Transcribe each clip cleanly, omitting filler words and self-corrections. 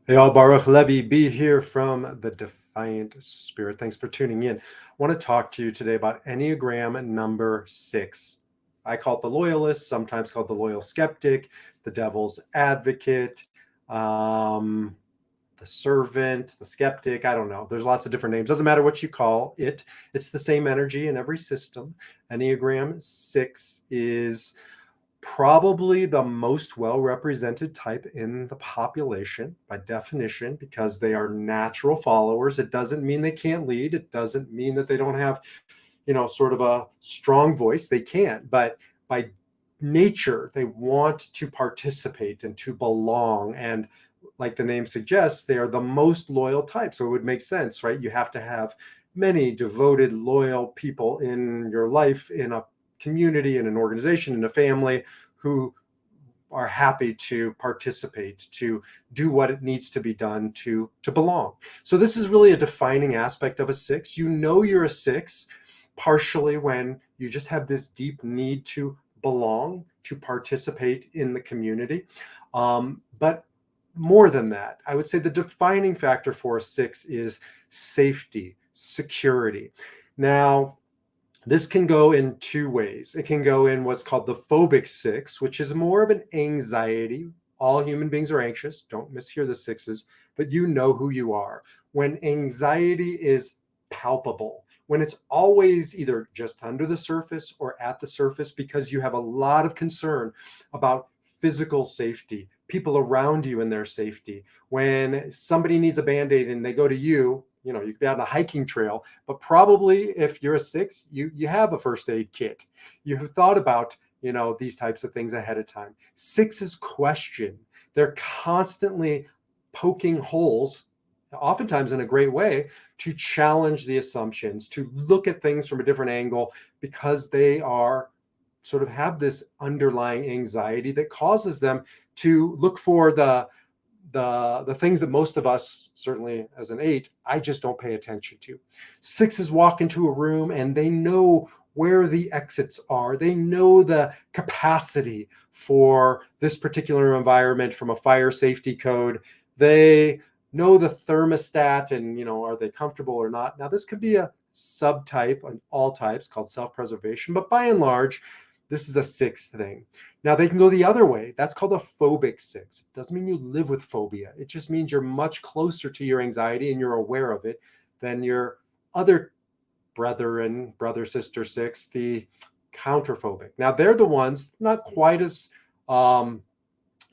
Hey, all, Baruch Levi, be here from the Defiant Spirit. Thanks for tuning in. I want to talk to you today about Enneagram number 6. I call it the Loyalist, sometimes called the Loyal Skeptic, the Devil's Advocate, um, the Servant, the Skeptic. I don't know. There's lots of different names. Doesn't matter what you call it. It's the same energy in every system. Enneagram 6 is probably the most well-represented type in the population by definition, because they are natural followers. It doesn't mean they can't lead. It doesn't mean that they don't have, sort of a strong voice. They can, but by nature, they want to participate and to belong. And like the name suggests, they are the most loyal type. So it would make sense, right? You have to have many devoted, loyal people in your life, in a community, in an organization, in a family, who are happy to participate, to do what it needs to be done to belong. So this is really a defining aspect of a 6. You know you're a 6 partially when you just have this deep need to belong, to participate in the community. But more than that, I would say the defining factor for a 6 is safety, security. Now, this can go in two ways. It can go in what's called the phobic 6, which is more of an anxiety. All human beings are anxious. Don't mishear the 6s, but you know who you are. When anxiety is palpable, when it's always either just under the surface or at the surface, because you have a lot of concern about physical safety, people around you and their safety. When somebody needs a Band-Aid and they go to you, you could be on a hiking trail, but probably if you're a 6, you have a first aid kit. You have thought about, these types of things ahead of time. 6s question. They're constantly poking holes, oftentimes in a great way, to challenge the assumptions, to look at things from a different angle, because they are sort of have this underlying anxiety that causes them to look for the things that most of us, certainly as an 8, I just don't pay attention to. 6s walk into a room and they know where the exits are. They know the capacity for this particular environment from a fire safety code. They know the thermostat and, are they comfortable or not? Now, this could be a subtype on all types called self-preservation, but by and large, this is a 6th thing. Now, they can go the other way. That's called a phobic 6. It doesn't mean you live with phobia. It just means you're much closer to your anxiety and you're aware of it than your other brother, sister 6, the counterphobic. Now, they're the ones not quite as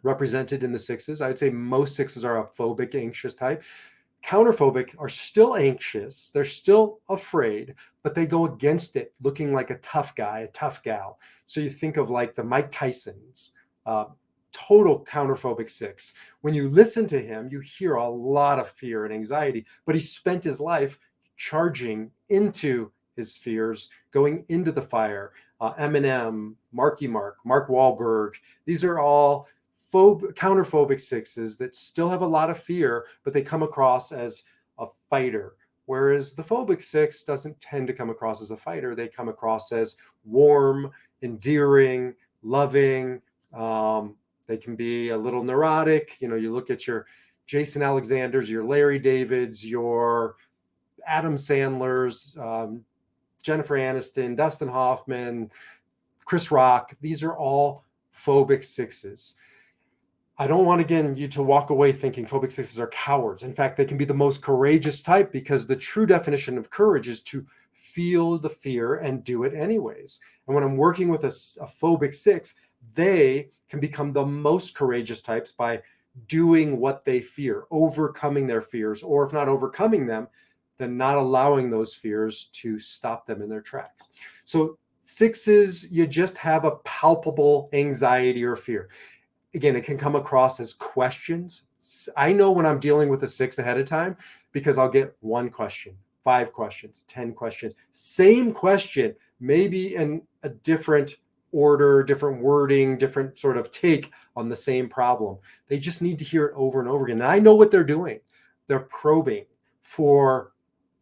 represented in the 6s. I would say most 6s are a phobic, anxious type. Counterphobic are still anxious. They're still afraid, but they go against it, looking like a tough guy, a tough gal. So you think of like the Mike Tysons, total counterphobic 6. When you listen to him, you hear a lot of fear and anxiety, but he spent his life charging into his fears, going into the fire. Eminem, Marky Mark Wahlberg, these are all counterphobic 6s that still have a lot of fear, but they come across as a fighter. Whereas the phobic 6 doesn't tend to come across as a fighter. They come across as warm, endearing, loving. They can be a little neurotic. You look at your Jason Alexander's, your Larry David's, your Adam Sandler's, Jennifer Aniston, Dustin Hoffman, Chris Rock. These are all phobic 6s. I don't want, again, you to walk away thinking phobic 6s are cowards. In fact, they can be the most courageous type, because the true definition of courage is to feel the fear and do it anyways. And when I'm working with a phobic 6, they can become the most courageous types by doing what they fear, overcoming their fears, or if not overcoming them, then not allowing those fears to stop them in their tracks. So 6s, you just have a palpable anxiety or fear. Again, it can come across as questions. I know when I'm dealing with a 6 ahead of time, because I'll get 1 question, 5 questions, 10 questions, same question, maybe in a different order, different wording, different sort of take on the same problem. They just need to hear it over and over again. And I know what they're doing. They're probing for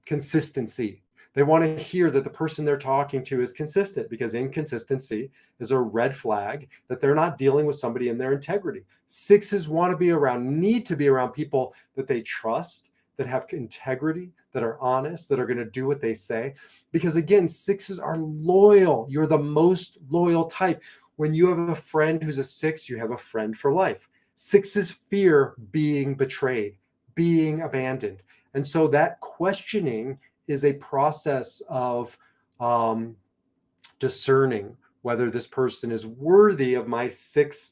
consistency. They want to hear that the person they're talking to is consistent, because inconsistency is a red flag that they're not dealing with somebody in their integrity. Sixes want to be around, need to be around people that they trust, that have integrity, that are honest, that are going to do what they say. Because again, sixes are loyal. You're the most loyal type. When you have a friend who's a six, you have a friend for life. Sixes fear being betrayed, being abandoned. And so that questioning is a process of discerning whether this person is worthy of my six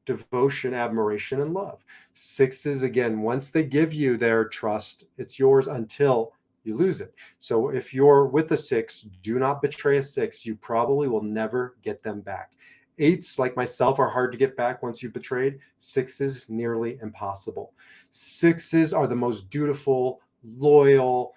devotion, admiration, and love. Sixes, again, once they give you their trust, it's yours until you lose it. So if you're with a six, do not betray a six. You probably will never get them back. Eights, like myself, are hard to get back once you've betrayed. Sixes, nearly impossible. Sixes are the most dutiful, loyal,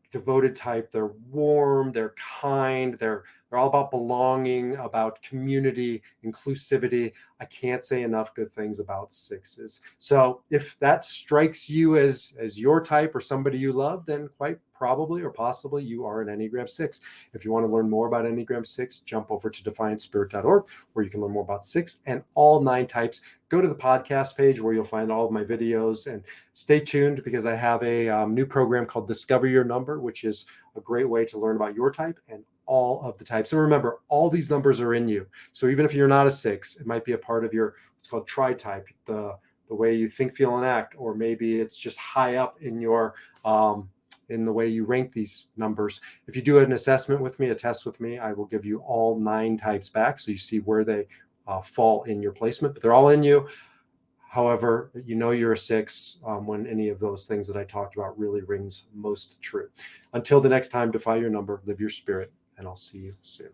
devoted type. They're warm, they're kind, they're all about belonging, about community, inclusivity. I can't say enough good things about sixes. So if that strikes you as your type or somebody you love, then quite probably or possibly you are an Enneagram 6. If you want to learn more about Enneagram 6, jump over to defiantspirit.org, where you can learn more about 6 and all 9 types. Go to the podcast page where you'll find all of my videos, and stay tuned because I have a new program called Discover Your Number, which is a great way to learn about your type and all of the types. And remember, all these numbers are in you. So even if you're not a 6, it might be a part of your, what's called tri-type, the way you think, feel, and act, or maybe it's just high up in your in the way you rank these numbers. If you do an assessment with me, a test with me, I will give you all 9 types back, so you see where they fall in your placement, but they're all in you. However, you know you're a 6 when any of those things that I talked about really rings most true. Until the next time, defy your number, live your spirit, and I'll see you soon.